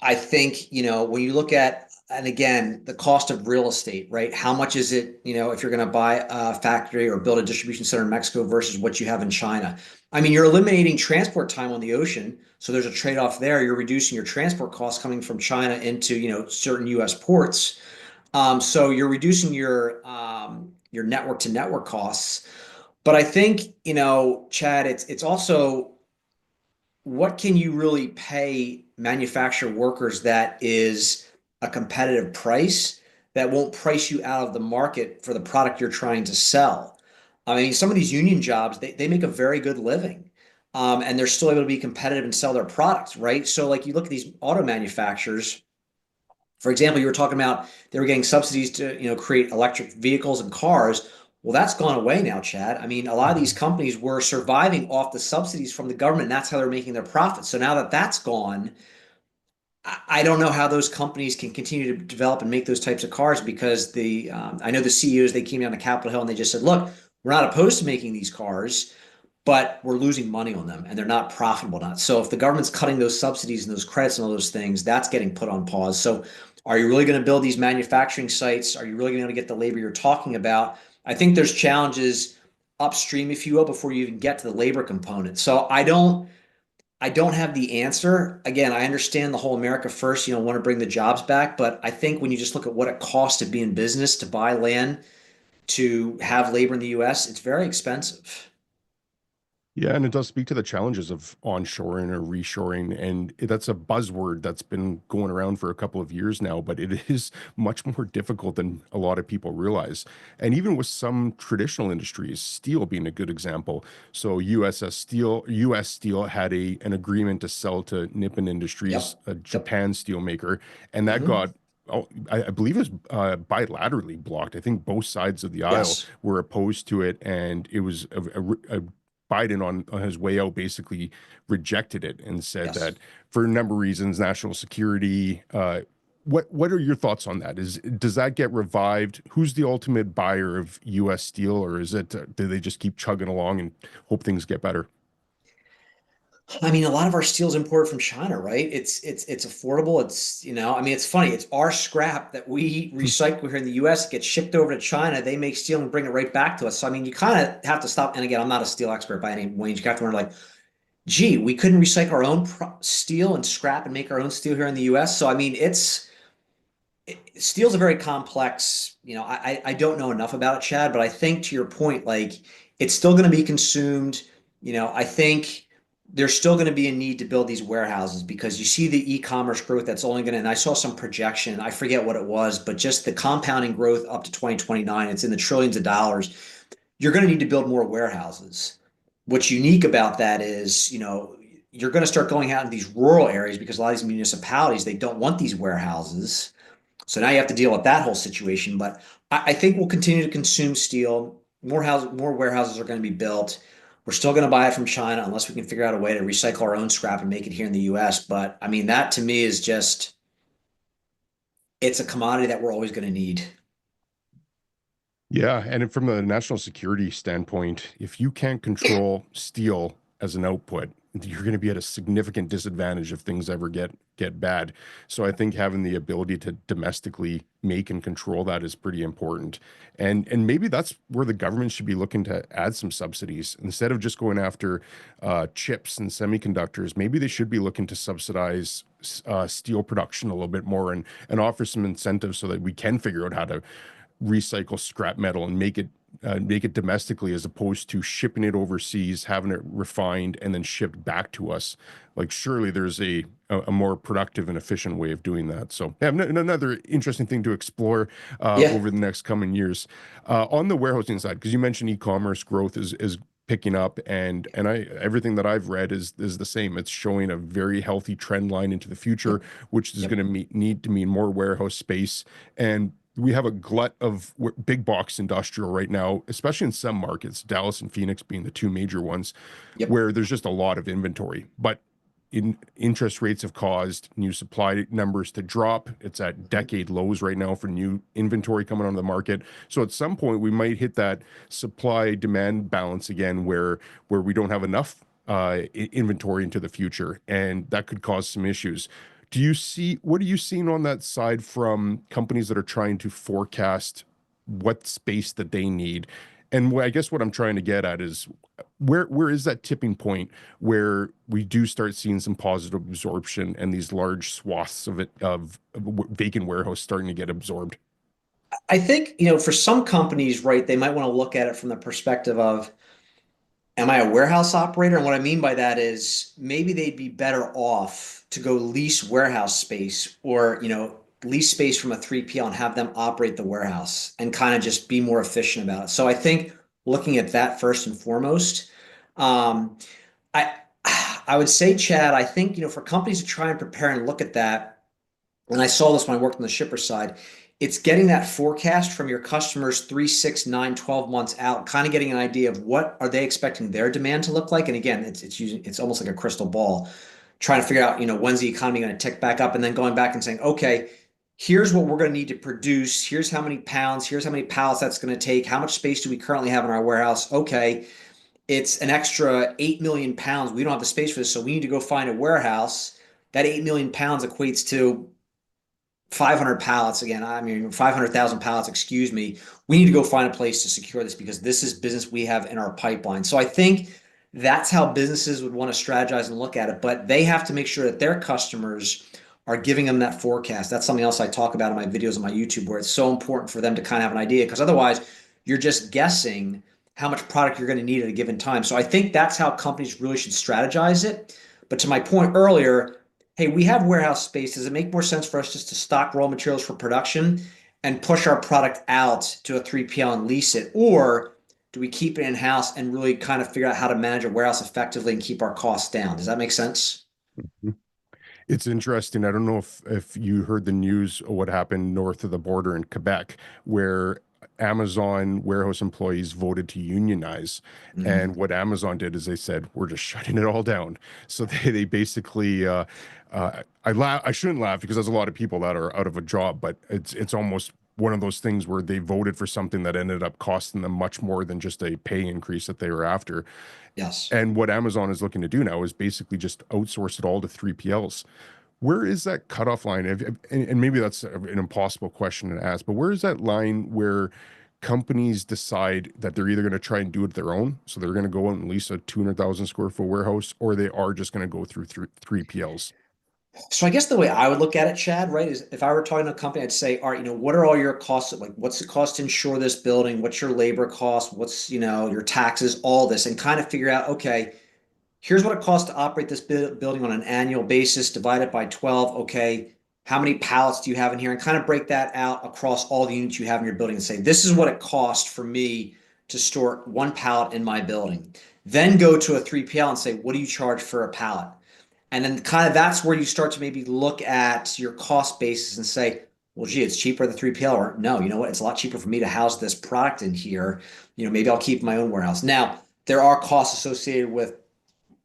B: I think, when you look at, and again, the cost of real estate, right? How much is it, if you're going to buy a factory or build a distribution center in Mexico versus what you have in China? I mean, you're eliminating transport time on the ocean. So there's a trade-off there. You're reducing your transport costs coming from China into, certain US ports. So you're reducing your network to network costs. But I think, Chad, it's also what can you really pay manufacturer workers that is a competitive price that won't price you out of the market for the product you're trying to sell? I mean, some of these union jobs, they make a very good living. And they're still able to be competitive and sell their products, right? So, like you look at these auto manufacturers, for example, you were talking about they were getting subsidies to, create electric vehicles and cars. Well, that's gone away now, Chad. I mean, a lot of these
A: Mhm.
B: companies were surviving off the subsidies from the government. And that's how they're making their profits. So now that that's gone, I don't know how those companies can continue to develop and make those types of cars because I know the CEOs, they came down to Capitol Hill and they just said, look, we're not opposed to making these cars, but we're losing money on them and they're not profitable now. So if the government's cutting those subsidies and those credits and all those things, that's getting put on pause. So are you really going to build these manufacturing sites? Are you really going to get the labor you're talking about? I think there's challenges upstream, if you will, before you even get to the labor component. So I don't have the answer. Again, I understand the whole America first, want to bring the jobs back, but I think when you just look at what it costs to be in business, to buy land, to have labor in the US, it's very expensive.
A: Yeah, and it does speak to the challenges of onshoring or reshoring, and that's a buzzword that's been going around for a couple of years now, but it is much more difficult than a lot of people realize. And even with some traditional industries, steel being a good example. So US Steel had an agreement to sell to Nippon Industries,
B: Yep.
A: a
B: Yep.
A: Japan steel maker, and that
B: Hmm.
A: got I believe it was bilaterally blocked. I think both sides of the aisle
B: Yes.
A: were opposed to it, and it was a Biden on his way out basically rejected it and said
B: Yes.
A: that for a number of reasons, national security. What are your thoughts on that? Does that get revived? Who's the ultimate buyer of U.S. steel, or is it do they just keep chugging along and hope things get better?
B: I mean, a lot of our steel is imported from China, right? It's affordable. I mean, it's funny. It's our scrap that we recycle here in the US, gets shipped over to China. They make steel and bring it right back to us. So I mean, you kind of have to stop. And again, I'm not a steel expert by any means. You have to wonder, like, gee, we couldn't recycle our own steel and scrap and make our own steel here in the US. So I mean, steel's a very complex, I don't know enough about it, Chad, but I think to your point, like, it's still going to be consumed. I think there's still going to be a need to build these warehouses because you see the e-commerce growth that's only going to, and I saw some projection, I forget what it was, but just the compounding growth up to 2029, it's in the trillions of dollars. You're going to need to build more warehouses. What's unique about that is, you're going to start going out in these rural areas because a lot of these municipalities, they don't want these warehouses. So now you have to deal with that whole situation. But I think we'll continue to consume steel. More warehouses are going to be built. We're still going to buy it from China unless we can figure out a way to recycle our own scrap and make it here in the US. But I mean, that to me is just, it's a commodity that we're always going to need.
A: Yeah, and from a national security standpoint, if you can't control steel as an output, you're going to be at a significant disadvantage if things ever get bad. So I think having the ability to domestically make and control that is pretty important. And maybe that's where the government should be looking to add some subsidies instead of just going after chips and semiconductors. Maybe they should be looking to subsidize steel production a little bit more and offer some incentives so that we can figure out how to recycle scrap metal and make it domestically as opposed to shipping it overseas, having it refined and then shipped back to us. Like surely there's a more productive and efficient way of doing that. So yeah, another interesting thing to explore
B: Yeah.
A: over the next coming years. On the warehousing side, because you mentioned e-commerce growth is picking up and I everything that I've read is the same. It's showing a very healthy trend line into the future,
B: Yep.
A: which is
B: Yep.
A: going to need to mean more warehouse space. And we have a glut of big box industrial right now, especially in some markets, Dallas and Phoenix being the two major ones,
B: Yep.
A: where there's just a lot of inventory. But interest rates have caused new supply numbers to drop. It's at
B: Mhm.
A: decade lows right now for new inventory coming onto the market. So at some point we might hit that supply demand balance again where we don't have enough inventory into the future, and that could cause some issues. What are you seeing on that side from companies that are trying to forecast what space that they need? And I guess what I'm trying to get at is where is that tipping point where we do start seeing some positive absorption and these large swaths of vacant warehouse starting to get absorbed?
B: I think, for some companies, right, they might want to look at it from the perspective of, am I a warehouse operator? And what I mean by that is maybe they'd be better off to go lease warehouse space or, lease space from a 3PL and have them operate the warehouse and kind of just be more efficient about it. So I think looking at that first and foremost, um, I I would say, Chad, I think, for companies to try and prepare and look at that, and I saw this when I worked on the shipper side, it's getting that forecast from your customers 3, 6, 9, 12 months out, kind of getting an idea of what are they expecting their demand to look like. And again, it's almost like a crystal ball, trying to figure out, when's the economy going to tick back up, and then going back and saying, okay, here's what we're going to need to produce. Here's how many pounds, here's how many pallets that's going to take. How much space do we currently have in our warehouse? Okay, it's an extra 8 million pounds. We don't have the space for this. So we need to go find a warehouse. That 8 million pounds equates to 500 pallets again. I mean, 500,000 pallets, excuse me. We need to go find a place to secure this because this is business we have in our pipeline. So I think that's how businesses would want to strategize and look at it, but they have to make sure that their customers are giving them that forecast. That's something else I talk about in my videos on my YouTube, where it's so important for them to kind of have an idea, because otherwise you're just guessing how much product you're going to need at a given time. So I think that's how companies really should strategize it. But to my point earlier, hey, we have warehouse space. Does it make more sense for us just to stock raw materials for production and push our product out to a 3PL and lease it? Or do we keep it in house and really kind of figure out how to manage a warehouse effectively and keep our costs down? Does that make sense?
A: It's interesting. I don't know if you heard the news of what happened north of the border in Quebec, where Amazon warehouse employees voted to unionize.
B: Mm-hmm.
A: And what Amazon did is they said, we're just shutting it all down. So they basically I shouldn't laugh because there's a lot of people that are out of a job, but it's almost one of those things where they voted for something that ended up costing them much more than just a pay increase that they were after.
B: Yes.
A: And what Amazon is looking to do now is basically just outsource it all to 3PLs. Where is that cutoff line? And maybe that's an impossible question to ask, but where is that line where companies decide that they're either going to try and do it their own, so they're going to go out and lease a 200,000 square foot warehouse, or they are just going to go through 3PLs?
B: So I guess the way I would look at it, Chad, right, is if I were talking to a company, I'd say, all right, what are all your costs? Like, what's the cost to insure this building? What's your labor cost? What's, your taxes, all this, and kind of figure out, okay, here's what it costs to operate this building on an annual basis, divide it by 12. Okay, how many pallets do you have in here? And kind of break that out across all the units you have in your building and say, this is what it costs for me to store one pallet in my building. Then go to a 3PL and say, what do you charge for a pallet? And then kind of that's where you start to maybe look at your cost basis and say, well, gee, it's cheaper at the 3PL, or no, you know what? It's a lot cheaper for me to house this product in here. Maybe I'll keep my own warehouse. Now, there are costs associated with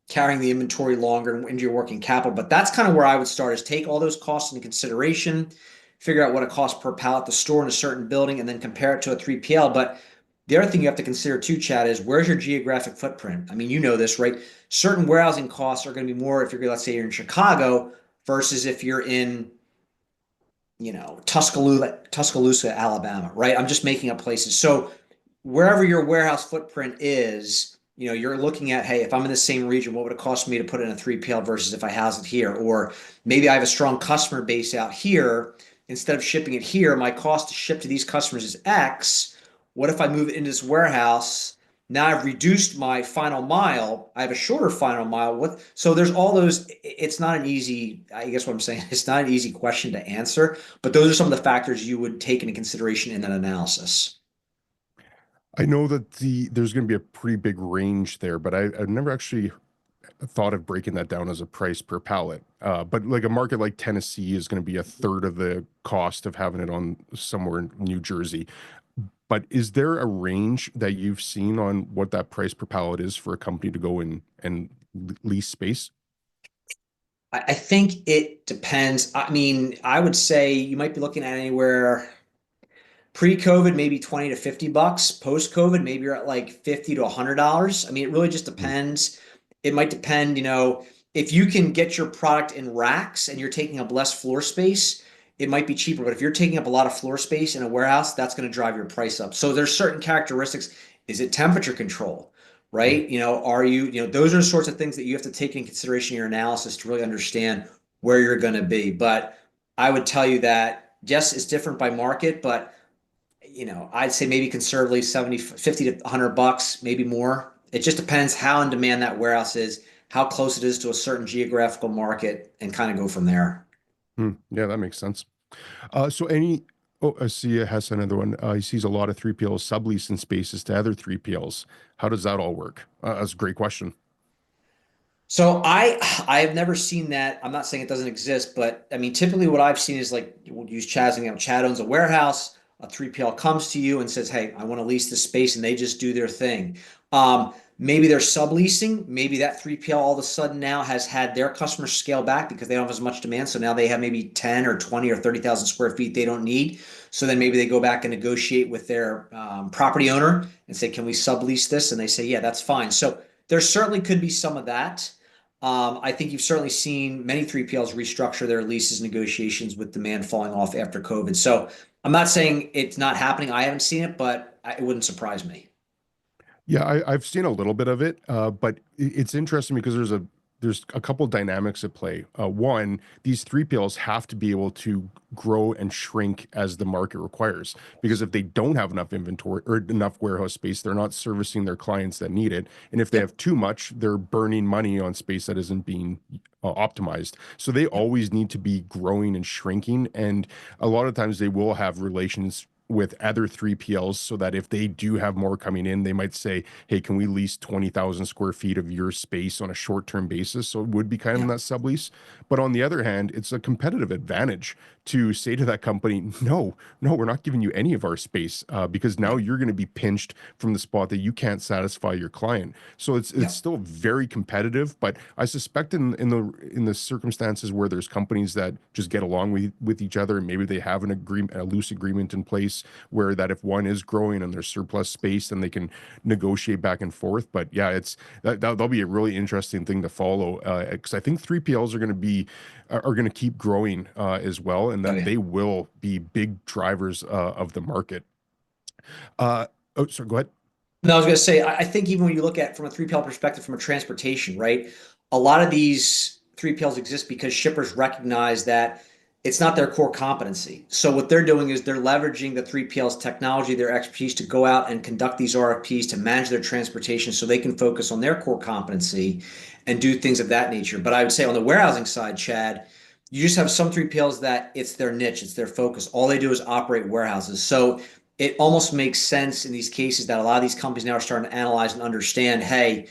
B: carrying the inventory longer and into your working capital. But that's kind of where I would start, is take all those costs into consideration, figure out what it costs per pallet to store in a certain building, and then compare it to a 3PL. But the other thing you have to consider too, Chad, is where's your geographic footprint? I mean, you know this, right? Certain warehousing costs are going to be more if you're, let's say you're in Chicago versus if you're in, Tuscaloosa, Alabama, right? I'm just making up places. So wherever your warehouse footprint is, you're looking at, hey, if I'm in the same region, what would it cost me to put in a 3PL versus if I house it here? Or maybe I have a strong customer base out here. Instead of shipping it here, my cost to ship to these customers is X. What if I move it into this warehouse? Now I've reduced my final mile. I have a shorter final mile. So there's all those. It's not an easy, I guess what I'm saying, it's not an easy question to answer, but those are some of the factors you would take into consideration in that analysis.
A: I know that there's going to be a pretty big range there, but I've never actually thought of breaking that down as a price per pallet. But like a market like Tennessee is going to be a third of the cost of having it on somewhere in New Jersey. But is there a range that you've seen on what that price per pallet is for a company to go in and lease space?
B: I think it depends. I mean, I would say you might be looking at anywhere pre-COVID, maybe 20 to 50 bucks. Post-COVID, maybe you're at like 50 to $100. I mean, it really just
A: Mm.
B: depends. It might depend, if you can get your product in racks and you're taking up less floor space, it might be cheaper. But if you're taking up a lot of floor space in a warehouse, that's going to drive your price up. So there's certain characteristics. Is it temperature control?
A: Mm.
B: Right? Are those are the sorts of things that you have to take into consideration in your analysis to really understand where you're going to be. But I would tell you that, yes, it's different by market, but I'd say maybe conservatively 70, 50 to 100 bucks, maybe more. It just depends how in demand that warehouse is, how close it is to a certain geographical market, and kind of go from there.
A: Yeah, that makes sense. Oh, I see has another one. He sees a lot of 3PLs subleasing spaces to other 3PLs. How does that all work? That's a great question.
B: So I have never seen that. I'm not saying it doesn't exist, but I mean, typically what I've seen is like we'll use Chad's example. Chad owns a warehouse. A 3PL comes to you and says, "Hey, I want to lease this space," and they just do their thing. Maybe they're subleasing. Maybe that 3PL all of a sudden now has had their customers scale back because they don't have as much demand. So now they have maybe 10 or 20 or 30,000 square feet they don't need. So then maybe they go back and negotiate with their property owner and say, "Can we sublease this?" And they say, "Yeah, that's fine." So there certainly could be some of that. I think you've certainly seen many 3PLs restructure their leases negotiations with demand falling off after COVID. So I'm not saying it's not happening. I haven't seen it, but it wouldn't surprise me.
A: Yeah, I've seen a little bit of it, but it's interesting because there's a couple dynamics at play. One, these 3PLs have to be able to grow and shrink as the market requires, because if they don't have enough inventory or enough warehouse space, they're not servicing their clients that need it. And if they
B: Yep.
A: have too much, they're burning money on space that isn't being optimized. So they
B: Yep.
A: always need to be growing and shrinking. And a lot of times they will have relations with other 3PLs so that if they do have more coming in, they might say, hey, can we lease 20,000 square feet of your space on a short-term basis? So it would be kind of in
B: Yeah.
A: that sublease. But on the other hand, it's a competitive advantage to say to that company, no, no, we're not giving you any of our space because now
B: Right.
A: you're going to be pinched from the spot that you can't satisfy your client. So it's
B: Yeah.
A: still very competitive, but I suspect in the circumstances where there's companies that just get along with each other, and maybe they have an agreement, a loose agreement in place where that if one is growing and there's surplus space, then they can negotiate back and forth. But yeah, that'll be a really interesting thing to follow because I think 3PLs are going to keep growing as well, and
B: Oh
A: that
B: yeah.
A: they will be big drivers of the market. Oh, sorry, go ahead.
B: No, I was going to say, I think even when you look at from a 3PL perspective, from a transportation, right? A lot of these 3PLs exist because shippers recognize that it's not their core competency. So what they're doing is they're leveraging the 3PL's technology, their expertise to go out and conduct these RFPs to manage their transportation so they can focus on their core competency and do things of that nature. But I would say on the warehousing side, Chad, you just have some 3PLs that it's their niche, it's their focus. All they do is operate warehouses. So it almost makes sense in these cases that a lot of these companies now are starting to analyze and understand, hey,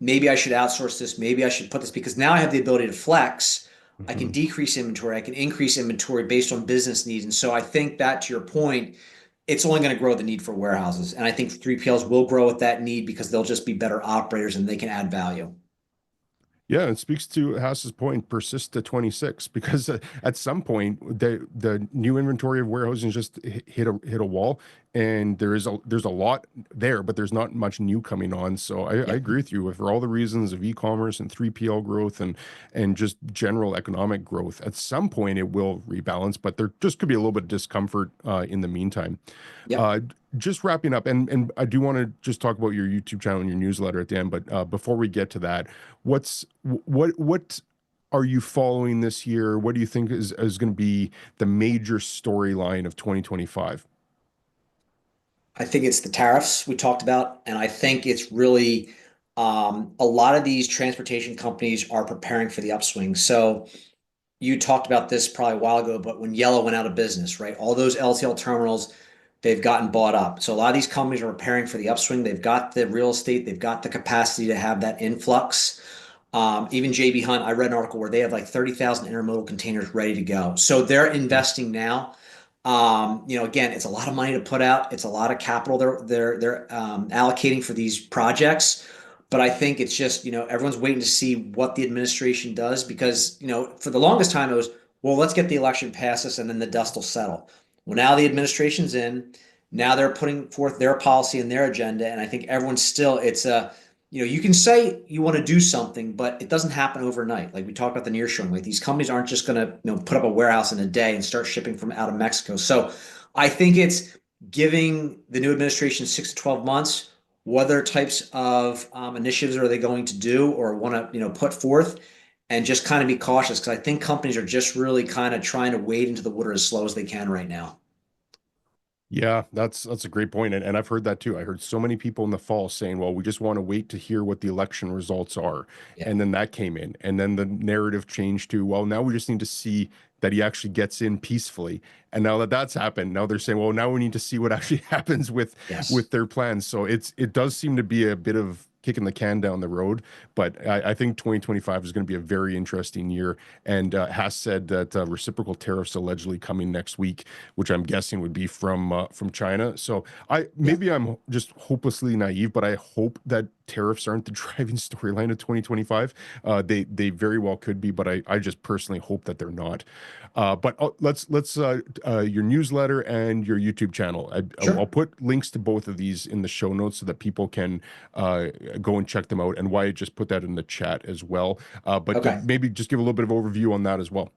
B: maybe I should outsource this, maybe I should put this because now I have the ability to flex. I can
A: Mhm.
B: decrease inventory, I can increase inventory based on business needs. And so I think that to your point, it's only going to grow the need for warehouses. And I think 3PLs will grow with that need because they'll just be better operators and they can add value.
A: Yeah, it speaks to Haas's point, persist to 26, because at some point the new inventory of warehousing just hit a wall, and there's a lot there, but there's not much new coming on. So I
B: Yeah.
A: agree with you for all the reasons of e-commerce and 3PL growth and just general economic growth. At some point it will rebalance, but there just could be a little bit of discomfort in the meantime.
B: Yep.
A: Uh, just wrapping up, and I do want to just talk about your YouTube channel and your newsletter at the end, but before we get to that, what are you following this year? What do you think is going to be the major storyline of 2025?
B: I think it's the tariffs we talked about. And I think it's really a lot of these transportation companies are preparing for the upswing. So you talked about this probably a while ago, but when Yellow went out of business, right? All those LTL terminals, they've gotten bought up. So a lot of these companies are preparing for the upswing. They've got the real estate, they've got the capacity to have that influx. Even JB Hunt, I read an article where they have like 30,000 intermodal containers ready to go. So they're
A: Mm.
B: investing now. Again, it's a lot of money to put out. It's a lot of capital they're allocating for these projects. But I think it's just, everyone's waiting to see what the administration does because, for the longest time it was, well, let's get the election past us and then the dust will settle. Well, now the administration's in. Now they're putting forth their policy and their agenda. And I think everyone's still, it's a, you can say you want to do something, but it doesn't happen overnight. Like we talked about the nearshoring, like these companies aren't just going to, put up a warehouse in a day and start shipping from out of Mexico. So I think it's giving the new administration 6 to 12 months. What other types of initiatives are they going to do or want to, put forth, and just kind of be cautious because I think companies are just really kind of trying to wade into the water as slow as they can right now.
A: Yeah, that's a great point. And I've heard that too. I heard so many people in the fall saying, well, we just want to wait to hear what the election results are.
B: Yeah.
A: And then that came in. And then the narrative changed to, well, now we just need to see that he actually gets in peacefully. And now that that's happened, now they're saying, well, now we need to see what actually happens with
B: Yes.
A: their plans. So it does seem to be a bit of kicking the can down the road. But I think 2025 is going to be a very interesting year. And Haas said that reciprocal tariffs allegedly coming next week, which I'm guessing would be from China. So
B: Yeah.
A: maybe I'm just hopelessly naive, but I hope that tariffs aren't the driving storyline of 2025. They very well could be, but I just personally hope that they're not. But let's your newsletter and your YouTube channel. I'll
B: Sure.
A: put links to both of these in the show notes so that people can go and check them out. And Wyatt just put that in the chat as well. But
B: Okay.
A: maybe just give a little bit of overview on that as well.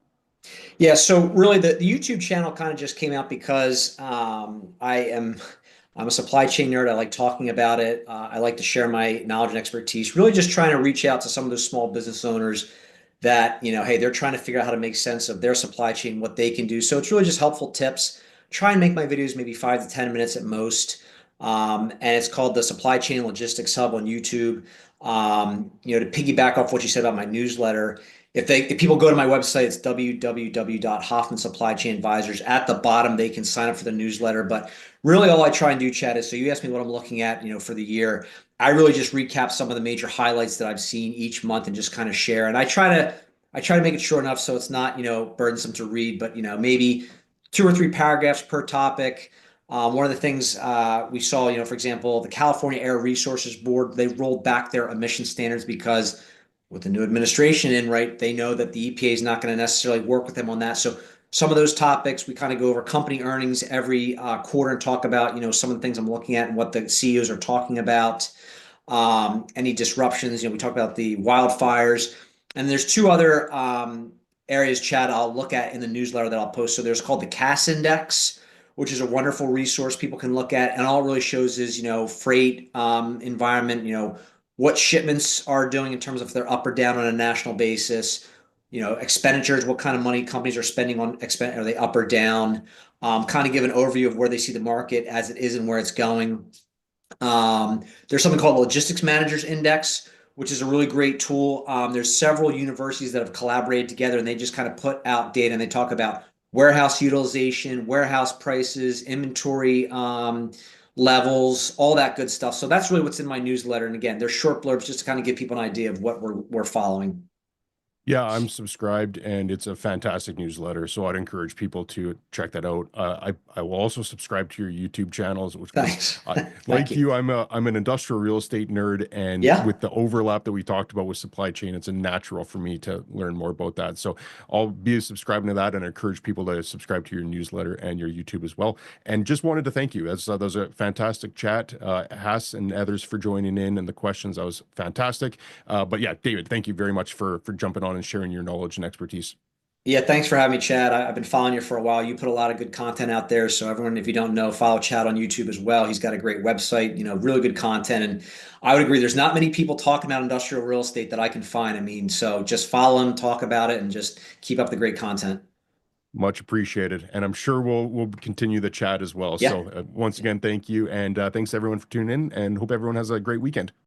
B: Yeah, so really the YouTube channel kind of just came out because I'm a supply chain nerd. I like talking about it. I like to share my knowledge and expertise. Really just trying to reach out to some of those small business owners that, hey, they're trying to figure out how to make sense of their supply chain, what they can do. So it's really just helpful tips. Try and make my videos maybe 5 to 10 minutes at most. And it's called the Supply Chain Logistics Hub on YouTube. To piggyback off what you said about my newsletter, if people go to my website, it's www.hoffman Supply Chain Advisors. At the bottom, they can sign up for the newsletter. But really, all I try and do, Chad, is so you asked me what I'm looking at, for the year. I really just recap some of the major highlights that I've seen each month and just kind of share. And I try to make it short enough so it's not, burdensome to read, but maybe two or three paragraphs per topic. One of the things we saw, for example, the California Air Resources Board, they rolled back their emission standards because with the new administration in, right, they know that the EPA is not going to necessarily work with them on that. So some of those topics, we kind of go over company earnings every quarter and talk about, some of the things I'm looking at and what the CEOs are talking about. Any disruptions, we talk about the wildfires. And there's two other areas, Chad, I'll look at in the newsletter that I'll post. So there's called the CAS Index, which is a wonderful resource people can look at. And all it really shows is, freight environment, what shipments are doing in terms of if they're up or down on a national basis, expenditures, what kind of money companies are spending on are they up or down? Kind of give an overview of where they see the market as it is and where it's going. There's something called the Logistics Managers Index, which is a really great tool. There's several universities that have collaborated together and they just kind of put out data and they talk about warehouse utilization, warehouse prices, inventory levels, all that good stuff. So that's really what's in my newsletter. And again, they're short blurbs just to kind of give people an idea of what we're following.
A: Yeah, I'm subscribed and it's a fantastic newsletter. So I'd encourage people to check that out. I will also subscribe to your YouTube channels, which because
B: Thanks. Thank
A: like
B: you.
A: you, I'm an industrial real estate nerd, and
B: Yeah.
A: with the overlap that we talked about with supply chain, it's a natural for me to learn more about that. So I'll be subscribing to that and encourage people to subscribe to your newsletter and your YouTube as well. And just wanted to thank you. That was a fantastic chat. Hass and others for joining in and the questions. That was fantastic. But yeah, David, thank you very much for jumping on and sharing your knowledge and expertise.
B: Yeah, thanks for having me, Chad. I've been following you for a while. You put a lot of good content out there. So everyone, if you don't know, follow Chad on YouTube as well. He's got a great website, really good content. And I would agree, there's not many people talking about industrial real estate that I can find. I mean, so just follow him, talk about it, and just keep up the great content.
A: Much appreciated. And I'm sure we'll continue the chat as well.
B: Yeah.
A: So once again, thank you. And thanks everyone for tuning in and hope everyone has a great weekend.